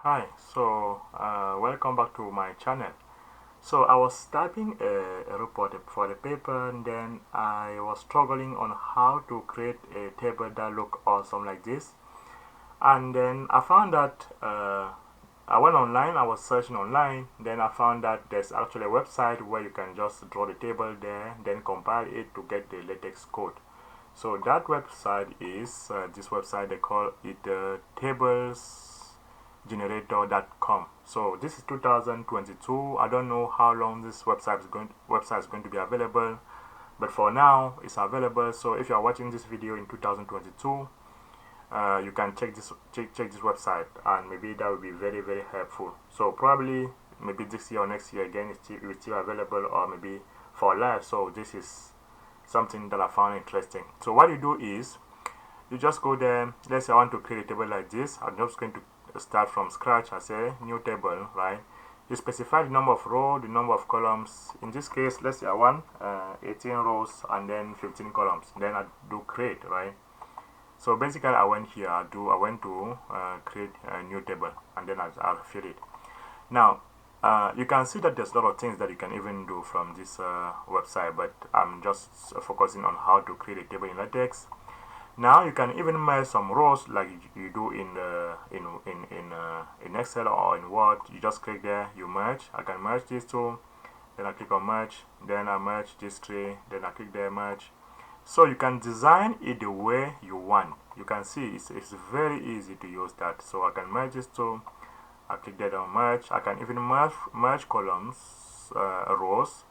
Hi, welcome back to my channel. So I was typing a report for the paper, and then I was struggling on how to create a table that look awesome like this. And then I found that I went online, I was searching online, then I found that there's actually a website where you can just draw the table there, then compile it to get the LaTeX code. So that website is this website, they call it tablesgenerator.com. So this is 2022. I don't know how long this website is going to be available, but for now it's available. So if you are watching this video in 2022, you can check this website, and maybe that will be very helpful. So probably maybe this year or next year again it's still available, or maybe for life. So this is something that I found interesting. So what you do is you just go there. Let's say I want to create a table like this. I'm just going to start from scratch. I say new table, right? You specify the number of rows, the number of columns. In this case, let's say I want 18 rows and then 15 columns. Then I do create, right? So basically I went here, I went to create a new table, and then I'll fill it. Now you can see that there's a lot of things that you can even do from this website, but I'm just focusing on how to create a table in LaTeX. Now you can even merge some rows like you do in Excel or in Word. You just click there, you merge. I can merge these two, then I click on merge, then I merge these three, then I click there, merge. So you can design it the way you want. You can see it's very easy to use that. So I can merge these two. I click there on merge. I can even merge columns, rows.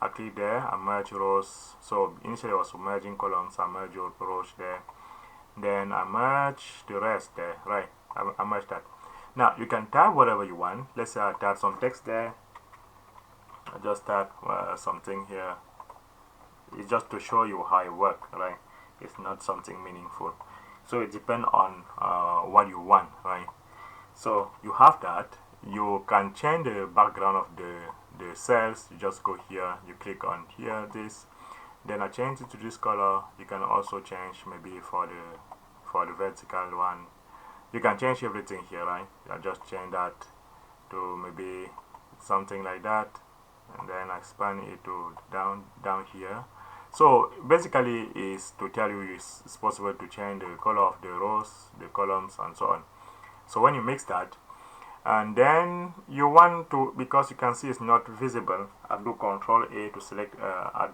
I click there and merge rows. So initially I was merging columns. I merge rows there. Then I merge the rest there. Right. I merge that. Now you can type whatever you want. Let's say I type some text there. I just type something here. It's just to show you how it works, right? It's not something meaningful. So it depends on what you want, right? So you have that. You can change the background of the cells. You just go here, you click on here, this, then I change it to this color. You can also change maybe for the vertical one. You can change everything here, right? I just change that to maybe something like that, and then I expand it to down here. So basically is to tell you it's possible to change the color of the rows, the columns, and so on. So when you mix that, and then you want to, because you can see it's not visible, I do Control A to select. I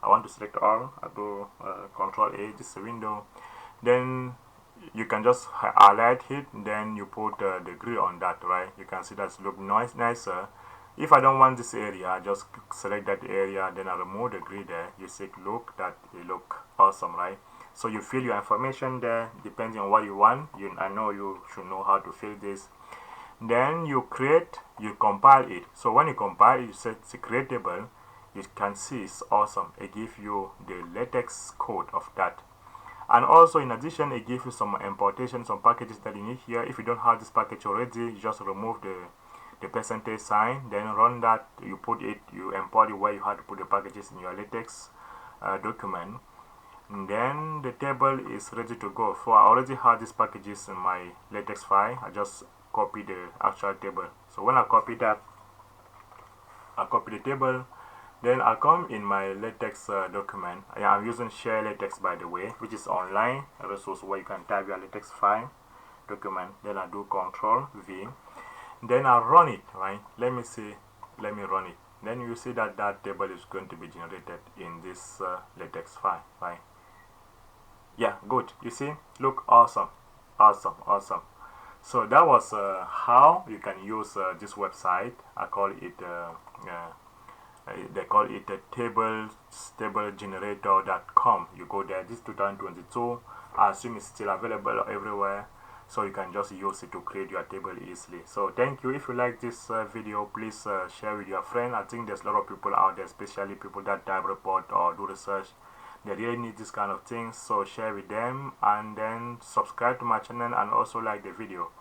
want to select all. I do Control A. This is a window. Then you can just highlight it. Then you put the grid on that, right? You can see that's look nicer. If I don't want this area, I just select that area. Then I remove the grid there. You see, look that it look awesome, right? So you fill your information there depending on what you want. I know you should know how to fill this. Then you compile it. So when you compile it, you set it's creatable. You can see it's awesome. It gives you the LaTeX code of that. And also in addition, it gives you some importation, some packages that you need here. If you don't have this package already, you just remove the percentage sign, then run that. You import it where you have to put the packages in your LaTeX document. And then the table is ready to go. So I already have these packages in my LaTeX file. I just copy the actual table. So when I copy that, I copy the table, then I come in my LaTeX document. I'm using Share LaTeX, by the way, which is online, a resource where you can type your LaTeX file document. Then I do Control V, then I run it, right? Let me run it. Then you see that table is going to be generated in this LaTeX file, right? Yeah, good. You see, look awesome. So that was how you can use this website. I call it they call it tablesgenerator.com. You go there. This 2022. I assume it's still available everywhere, so you can just use it to create your table easily. So thank you. If you like this video, please share with your friend. I think there's a lot of people out there, especially people that type report or do research. They really need this kind of things, so share with them, and then subscribe to my channel and also like the video.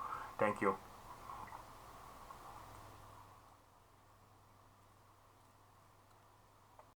Thank you.